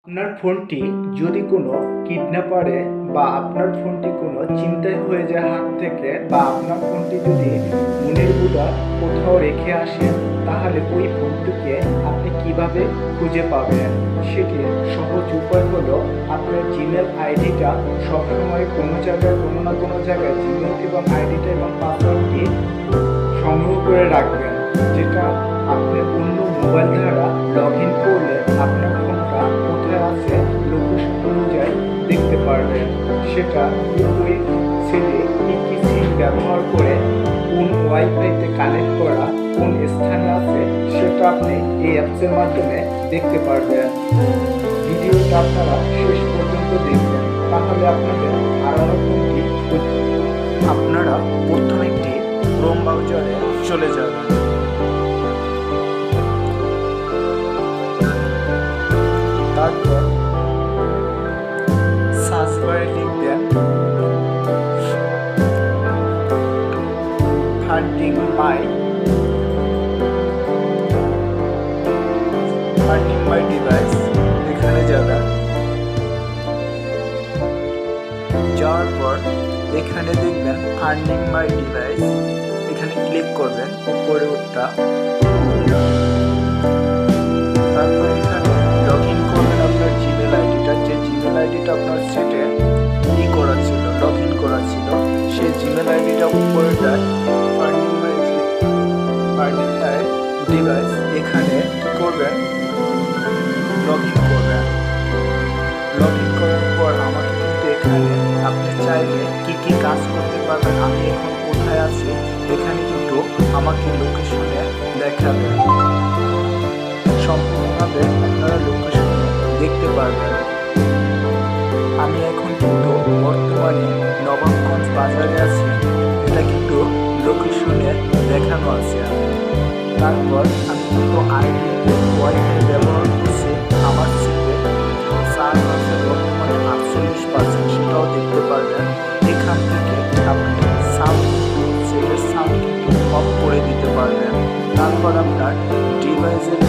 আপনার ফোনটি যদি কোনো কিডন্যাপারে বা আপনার ফোনটি কোনো ছিনতাই হয়ে যায় হাত থেকে, বা আপনার ফোনটি যদি মনের বুদা কোথাও রেখে আসেন, তাহলে ওই ফোনটিকে আপনি কিভাবে খুঁজে পাবেন? সেটির সহজ উপায় হলো আপনার জিমেল আইডিটা সবসময় কোনো জায়গায়, কোনো না কোনো জায়গায় জিমেল এবং আইডিটা এবং পাসওয়ার্ডটি সংগ্রহ করে রাখবেন, যেটা আপনি অন্য মোবাইল দ্বারা লগ ইন করলে আপনার ফোনটা কোথায় আছে লোকেশন অনুযায়ী দেখতে পারবেন। সেটা ওই সেলে কি সিম ব্যবহার করে কোন ওয়াইফাইতে কানেক্ট করা কোন স্থানে আছে সেটা আপনি এই অ্যাপসের মাধ্যমে দেখতে পারবেন। ভিডিওটা আপনারা শেষ পর্যন্ত দেখবেন, তাহলে আপনাদের হারানো ফোনটি আপনারা প্রথম একটি ক্রোম ব্রাউজারে চলে যাবেন। তারপর সার্চ বারে লিখবেন ফাইন্ডিং মাই ডিভাইস, এখানে যাবেন। যাওয়ার পর এখানে দেখবেন ফাইন্ডিং মাই ডিভাইস, এখানে ক্লিক করবেন উপরে ওটা। তারপর এখানে লগ ইন করবেন আপনার জিমেল আইডিটা, যে জিমেল আইডিটা আপনার সেটে করা ছিল, লগ ইন করা ছিল, সেই জিমেল আইডিটা উপরে যায় ফাইন্ডিং মাই ডিভাইস, এখানে কি করবেন লগ ইন করবেন। লগ ইন করার পর আমাকে কিন্তু এখানে আপনি চাইলে কি কি কাজ করতে পারবেন, আমি এখন কোথায় আছি এখানে কিন্তু আমাকে লোকেশনে দেখাবে, সম্পূর্ণভাবে আপনারা লোকেশনে দেখতে পারবেন। আমি এখন কিন্তু বর্তমানে নবাবগঞ্জ বাজারে আছি, এটা কিন্তু লোকেশনে দেখানো আছে। তারপর আমি কিন্তু আইডি ওয়াইফাই ব্যবহার করছি, আমার সিটে চার্জ আছে বর্তমানে 48%, সেটাও দেখতে পারবেন। এখান থেকে আপনি সেটের সাউন্ড কিন্তু অফ করে দিতে পারবেন। তারপর আপনার ডিভাইসের